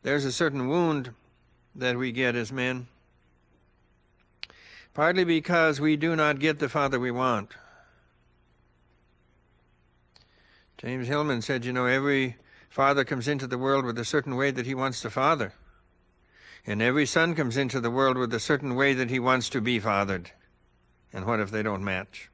there's a certain wound that we get as men, partly because we do not get the father we want. James Hillman said, you know, every father comes into the world with a certain way that he wants to father. And every son comes into the world with a certain way that he wants to be fathered. And what if they don't match?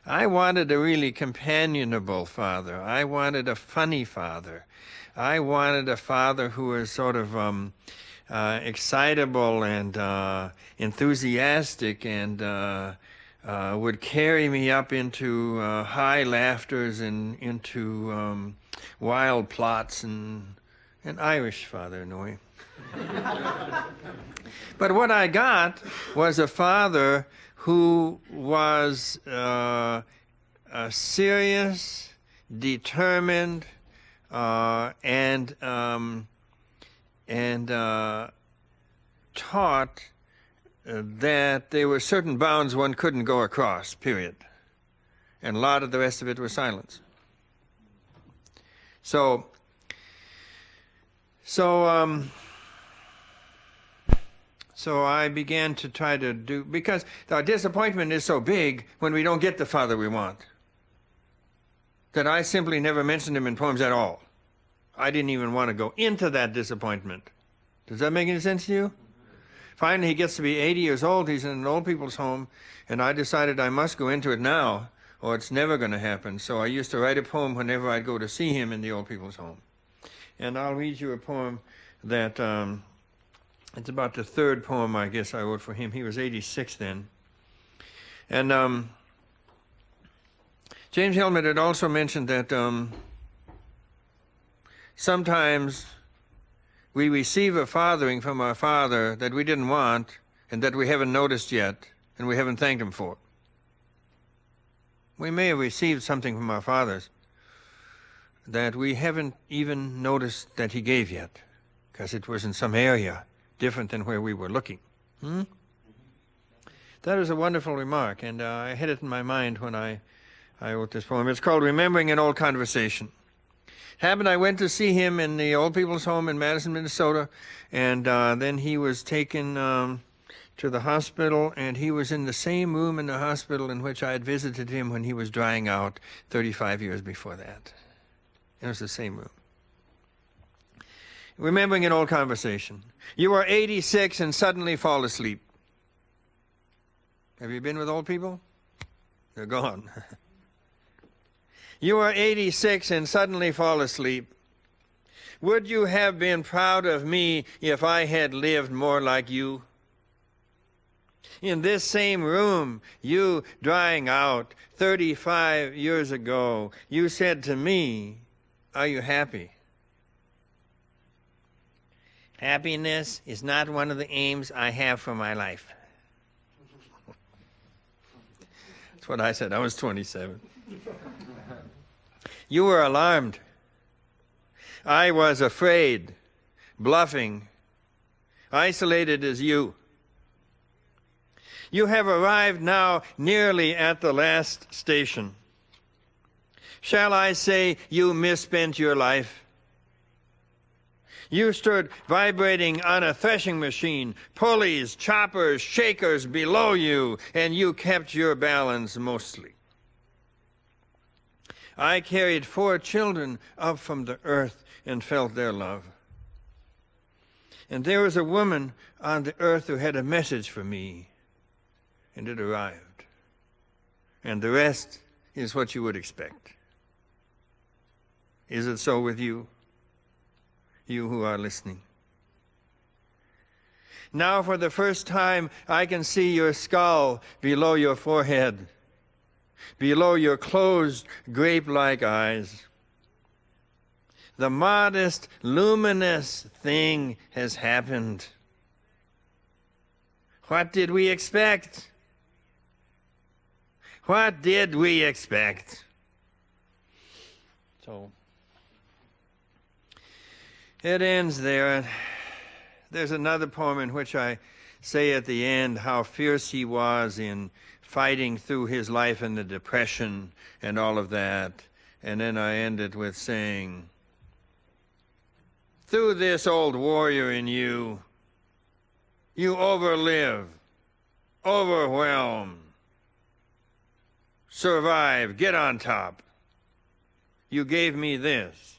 I wanted a really companionable father. I wanted a funny father. I wanted a father who was sort of excitable and enthusiastic and would carry me up into high laughters and into wild plots, and an Irish father, in a way. But what I got was a father who was serious, determined, and taught that there were certain bounds one couldn't go across, period. And a lot of the rest of it was silence. So I began to try to do, because our disappointment is so big when we don't get the father we want, that I simply never mentioned him in poems at all. I didn't even want to go into that disappointment. Does that make any sense to you? Finally, he gets to be 80 years old. He's in an old people's home, and I decided I must go into it now, or it's never going to happen. So I used to write a poem whenever I'd go to see him in the old people's home. And I'll read you a poem that, it's about the third poem, I guess, I wrote for him. He was 86 then. And James Hillman had also mentioned that sometimes we receive a fathering from our father that we didn't want and that we haven't noticed yet and we haven't thanked him for. We may have received something from our fathers that we haven't even noticed that he gave yet, because it was in some area different than where we were looking. That was a wonderful remark, and I had it in my mind when I wrote this poem. It's called Remembering an Old Conversation. Happened I went to see him in the old people's home in Madison, Minnesota, and then he was taken to the hospital, and he was in the same room in the hospital in which I had visited him when he was drying out 35 years before that. It was the same room. Remembering an old conversation. You are 86 and suddenly fall asleep. Have you been with old people? They're gone. You are 86 and suddenly fall asleep. Would you have been proud of me if I had lived more like you? In this same room, you drying out 35 years ago, you said to me, "Are you happy?" Happiness is not one of the aims I have for my life. That's what I said. I was 27. You were alarmed. I was afraid, bluffing, isolated as you. You have arrived now nearly at the last station. Shall I say you misspent your life? You stood vibrating on a threshing machine, pulleys, choppers, shakers below you, and you kept your balance mostly. I carried 4 children up from the earth and felt their love. And there was a woman on the earth who had a message for me, and it arrived. And the rest is what you would expect. Is it so with you? You who are listening. Now for the first time, I can see your skull below your forehead, below your closed grape-like eyes. The modest, luminous thing has happened. What did we expect? What did we expect? So it ends there. There's another poem in which I say at the end how fierce he was in fighting through his life and the depression and all of that. And then I end it with saying, through this old warrior in you, you overlive, overwhelm, survive, get on top. You gave me this,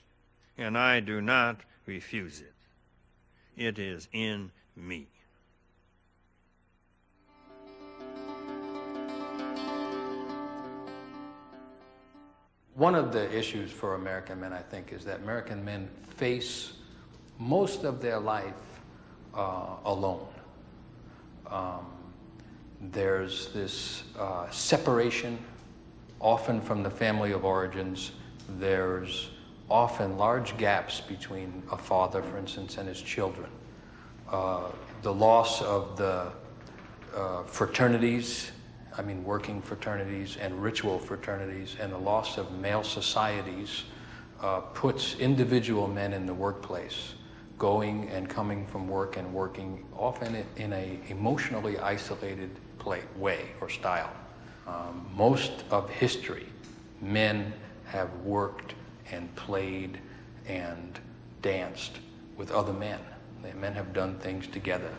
and I do not refuse it. It is in me. One of the issues for American men, I think, is that American men face most of their life alone. There's this separation, often from the family of origins. There's often large gaps between a father, for instance, and his children. The loss of the fraternities, working fraternities and ritual fraternities, and the loss of male societies puts individual men in the workplace, going and coming from work and working often in a emotionally isolated way or style. Most of history, men have worked and played and danced with other men. Men have done things together,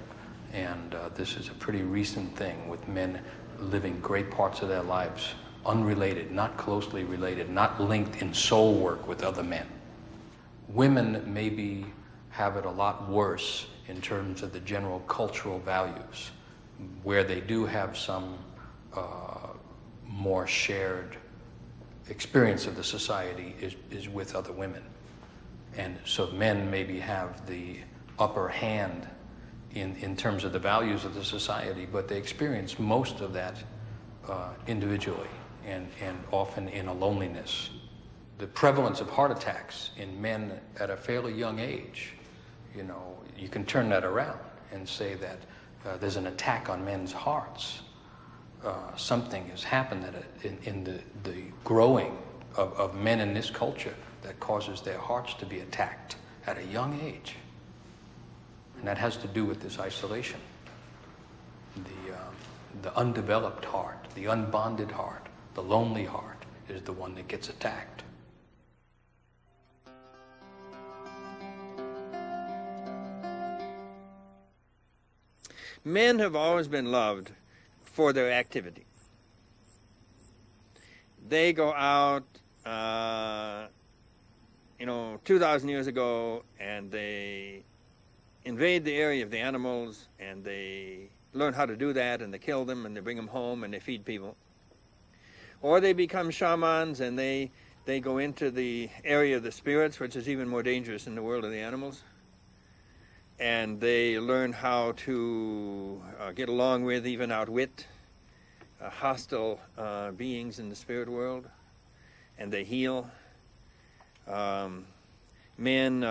and this is a pretty recent thing, with men living great parts of their lives unrelated, not closely related, not linked in soul work with other men. Women maybe have it a lot worse in terms of the general cultural values, where they do have some more shared experience of the society is with other women. And so men maybe have the upper hand in terms of the values of the society, but they experience most of that individually and often in a loneliness. The prevalence of heart attacks in men at a fairly young age, you can turn that around and say that there's an attack on men's hearts. Something has happened in the growing of men in this culture that causes their hearts to be attacked at a young age. And that has to do with this isolation. The undeveloped heart, the unbonded heart, the lonely heart is the one that gets attacked. Men have always been loved for their activity. They go out, 2,000 years ago, and they invade the area of the animals, and they learn how to do that, and they kill them, and they bring them home, and they feed people. Or they become shamans, and they go into the area of the spirits, which is even more dangerous in the world of the animals. And they learn how to get along with, even outwit, hostile beings in the spirit world, and they heal. Men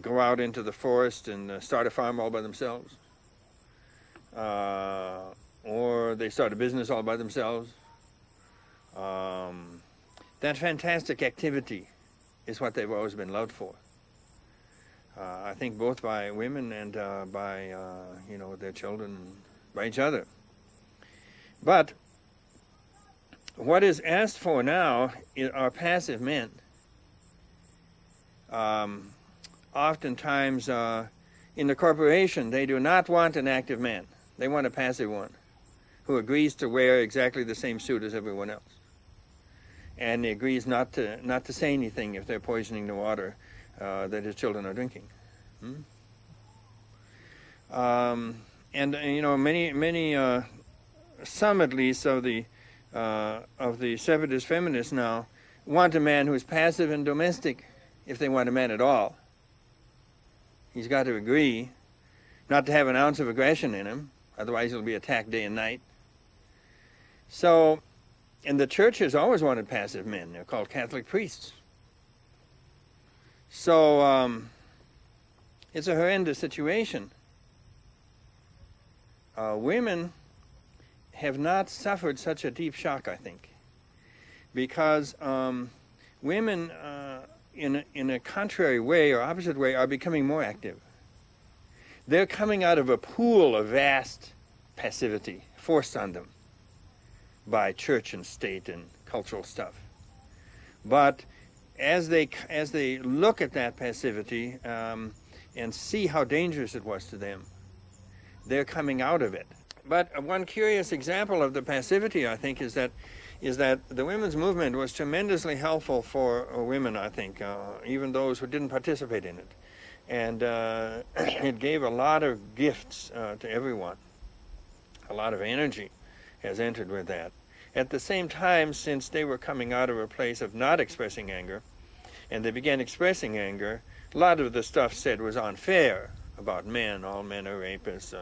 go out into the forest and start a farm all by themselves, or they start a business all by themselves. That fantastic activity is what they've always been loved for. I think both by women and by their children, by each other. But what is asked for now are passive men. Oftentimes in the corporation, they do not want an active man. They want a passive one who agrees to wear exactly the same suit as everyone else, and he agrees not to say anything if they're poisoning the water that his children are drinking. Many some at least of the separatist feminists now want a man who's passive and domestic. If they want a man at all, he's got to agree not to have an ounce of aggression in him, otherwise he'll be attacked day and night. So, and the church has always wanted passive men. They're called Catholic priests. So it's a horrendous situation. Women have not suffered such a deep shock, I think, because women in a contrary way or opposite way are becoming more active. They're coming out of a pool of vast passivity forced on them by church and state and cultural stuff. But as they look at that passivity, and see how dangerous it was to them. They're coming out of it. But one curious example of the passivity, I think, is that the women's movement was tremendously helpful for women, I think, even those who didn't participate in it. And it gave a lot of gifts to everyone. A lot of energy has entered with that. At the same time, since they were coming out of a place of not expressing anger, and they began expressing anger, a lot of the stuff said was unfair about men. All men are rapists.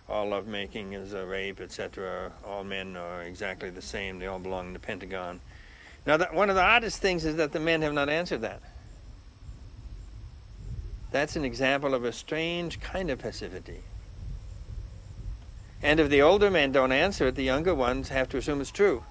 All lovemaking is a rape, etc. All men are exactly the same. They all belong in the Pentagon. Now, one of the oddest things is that the men have not answered that. That's an example of a strange kind of passivity. And if the older men don't answer it, the younger ones have to assume it's true.